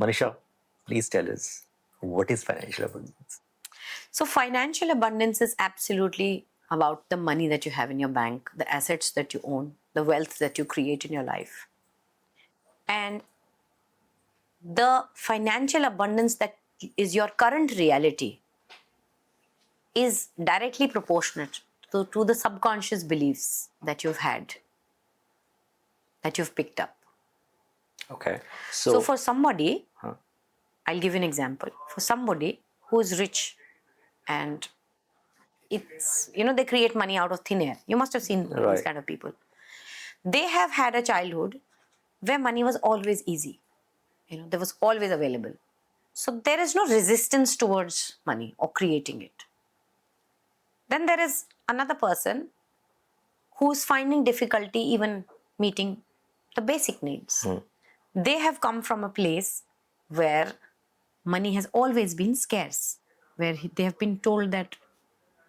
Manisha, please tell us, what is financial abundance? So, financial abundance is absolutely about the money that you have in your bank, the assets that you own, the wealth that you create in your life. And the financial abundance that is your current reality is directly proportionate to the subconscious beliefs that you've had, that you've picked up. Okay. So for somebody, I'll give you an example. For somebody who is rich and it's, they create money out of thin air. You must have seen these kind of people. They have had a childhood where money was always easy. There was always available. So there is no resistance towards money or creating it. Then there is another person who's finding difficulty even meeting the basic needs. They have come from a place where money has always been scarce, where they have been told that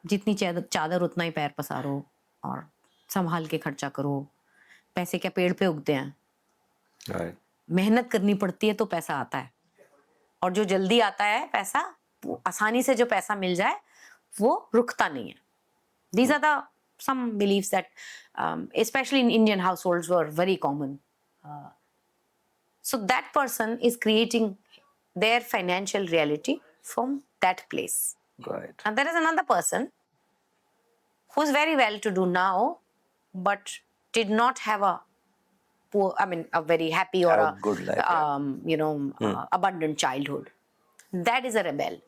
जितनी चादर उतना ही पैर पसारो और संभाल के खर्चा करो, पैसे क्या पेड़ पे उगते हैं, मेहनत करनी पड़ती है तो पैसा आता है, और जो जल्दी आता है पैसा, आसानी से जो पैसा मिल जाए वो रुकता नहीं है. These are the some beliefs that especially in Indian households were very common. So that person is creating their financial reality from that place. Right. And there is another person who's very well to do now, but did not have a very happy or a good life, abundant childhood. That is a rebel.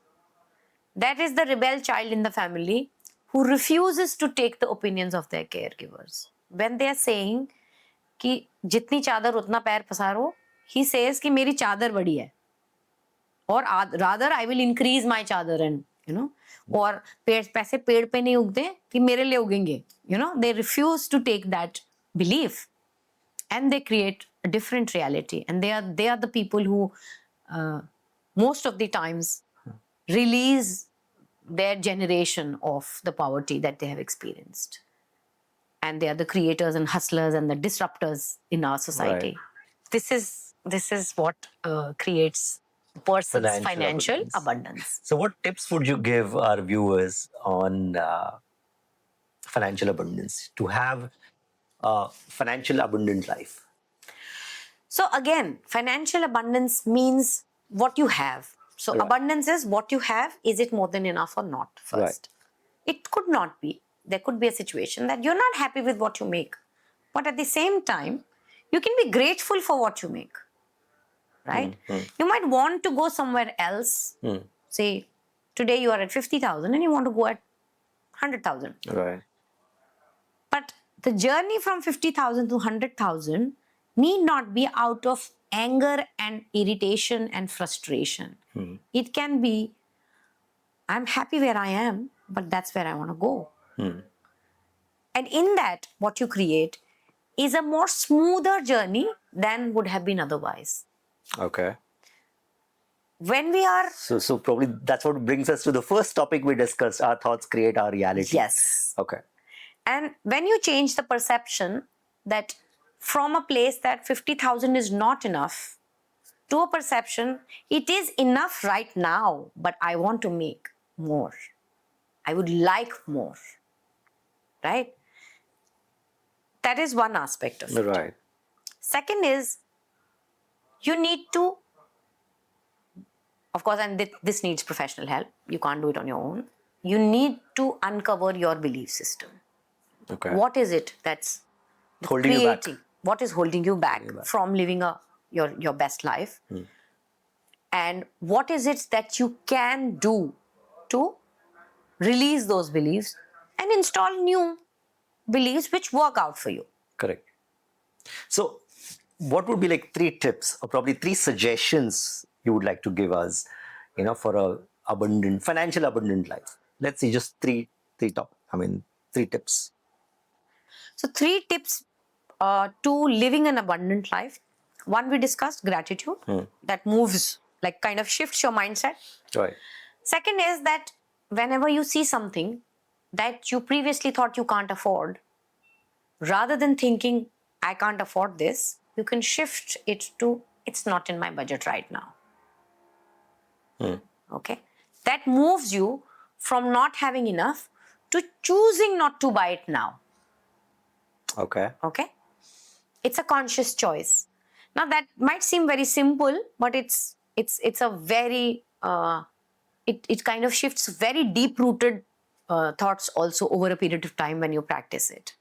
That is the rebel child in the family who refuses to take the opinions of their caregivers. When they are saying कि जितनी चादर उतना पैर पसारो, he says कि मेरी चादर बड़ी है, और rather I will increase my चादर and और पैसे पेड़ पे नहीं उगते कि मेरे लिए उगेंगे. They refuse to take that belief and they create a different reality, and they are the people who most of the times release their generation of the poverty that they have experienced. And they are the creators and hustlers and the disruptors in our society. Right. This is what creates a person's financial abundance. So what tips would you give our viewers on financial abundance, to have a financial abundant life? So again, financial abundance means what you have. So abundance is what you have. Is it more than enough or not first? It could not be. There could be a situation that you're not happy with what you make. But at the same time, you can be grateful for what you make. Right? You might want to go somewhere else. Say, today you are at 50,000 and you want to go at 100,000. Right. But the journey from 50,000 to 100,000 need not be out of anger and irritation and frustration. It can be, I'm happy where I am, but that's where I want to go. And in that, what you create is a more smoother journey than would have been otherwise. Okay. When we are... So probably that's what brings us to the first topic we discussed, our thoughts create our reality. Yes. Okay. And when you change the perception that from a place that 50,000 is not enough to a perception, it is enough right now, but I want to make more. I would like more. Right? That is one aspect of it. Right. Second is, you need to, of course, and this needs professional help. You can't do it on your own. You need to uncover your belief system. Okay. What is it that's holding you back? What is holding you back from living your best life? And what is it that you can do to release those beliefs and install new beliefs which work out for you? Correct. So what would be like 3 tips or probably 3 suggestions you would like to give us, for a financial abundant life? Let's see, just three tips. So 3 tips to living an abundant life. One, we discussed gratitude. That moves, like kind of shifts your mindset. Right. Second is that whenever you see something that you previously thought you can't afford, rather than thinking, I can't afford this, you can shift it to, it's not in my budget right now. Okay? That moves you from not having enough to choosing not to buy it now. Okay. Okay? It's a conscious choice. Now that might seem very simple, but it's a very it kind of shifts very deep rooted thoughts also over a period of time when you practice it.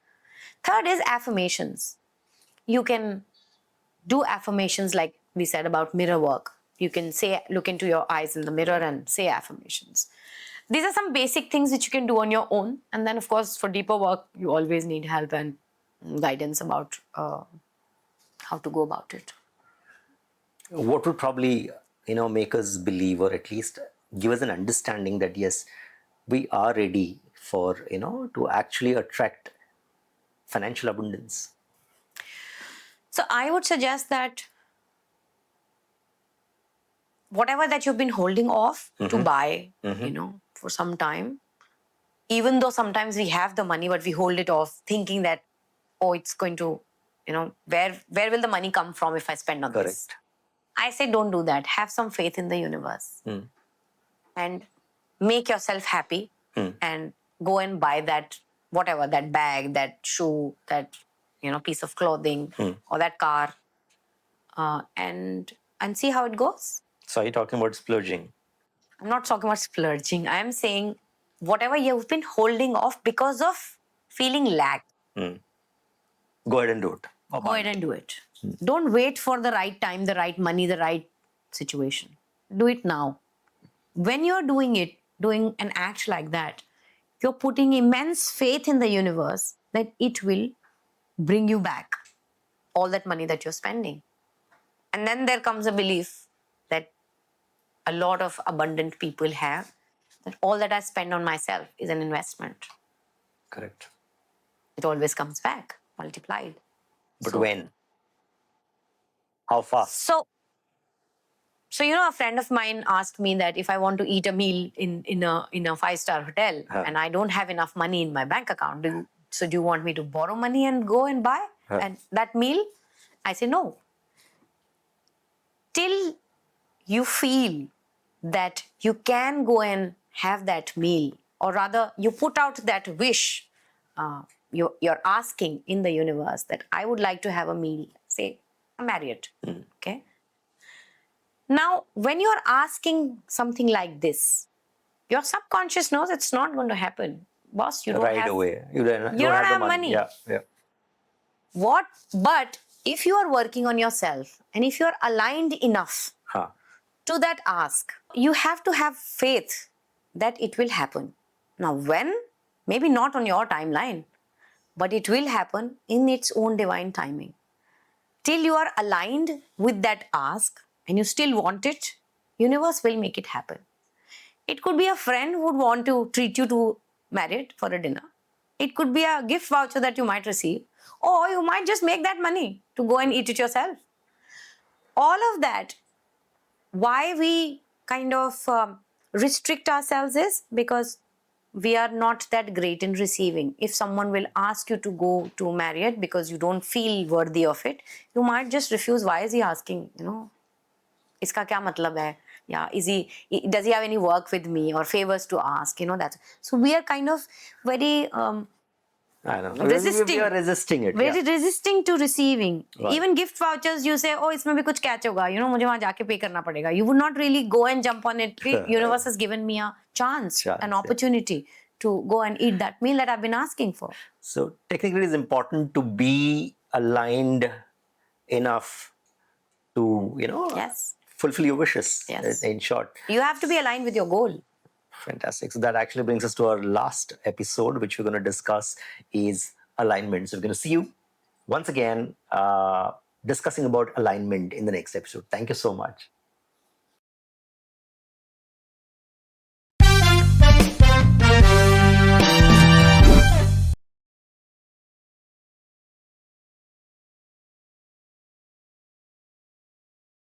Third is affirmations. You can do affirmations like we said about mirror work. You can say, look into your eyes in the mirror and say affirmations. These are some basic things which you can do on your own. And then, of course, for deeper work, you always need help and guidance about how to go about it. What would probably, make us believe, or at least give us an understanding that yes, we are ready for, to actually attract financial abundance? So I would suggest that whatever that you've been holding off to buy, for some time, even though sometimes we have the money, but we hold it off thinking that, oh, it's going to, where will the money come from if I spend on this? Correct. I say don't do that. Have some faith in the universe and make yourself happy and go and buy that, whatever, that bag, that shoe, that, piece of clothing or that car and see how it goes. So are you talking about splurging? I'm not talking about splurging. I am saying whatever you've been holding off because of feeling lack. Go ahead and do it. Go ahead and do it. Don't wait for the right time, the right money, the right situation. Do it now. When you're doing it, doing an act like that, you're putting immense faith in the universe that it will bring you back all that money that you're spending. And then there comes a belief that a lot of abundant people have, that all that I spend on myself is an investment. Correct. It always comes back, multiplied. But when? How fast? So, a friend of mine asked me that if I want to eat a meal in a 5-star hotel and I don't have enough money in my bank account, do you want me to borrow money and go and buy and that meal? I say no. Till you feel that you can go and have that meal, or rather you put out that wish, you're asking in the universe that I would like to have a meal, say a Marriott. Okay. Now, when you're asking something like this, your subconscious knows it's not going to happen. Boss, you don't right have... away. You don't have the money. Yeah. What? But if you are working on yourself and if you're aligned enough to that ask, you have to have faith that it will happen. Now, when? Maybe not on your timeline, but it will happen in its own divine timing. Till you are aligned with that ask and you still want it, universe will make it happen. It could be a friend who would want to treat you to Marriott for a dinner. It could be a gift voucher that you might receive, or you might just make that money to go and eat it yourself. All of that, why we kind of restrict ourselves is because we are not that great in receiving. If someone will ask you to go to Marriott because you don't feel worthy of it, you might just refuse. Why is he asking? Iska kya matlab hai? Yeah, does he have any work with me or favors to ask? That. So we are kind of very I know. resisting. We are resisting it. Very resisting to receiving. Right. Even gift vouchers, you say, oh, इसमें भी कुछ catch होगा. मुझे वहाँ जाके pay करना पड़ेगा. You would not really go and jump on it. Universe has given me a chance an opportunity to go and eat that meal that I've been asking for. So technically, it's important to be aligned enough to, yes, fulfill your wishes. Yes. In short, you have to be aligned with your goal. Fantastic. So that actually brings us to our last episode, which we're going to discuss is alignment. So we're going to see you once again discussing about alignment in the next episode. Thank you so much.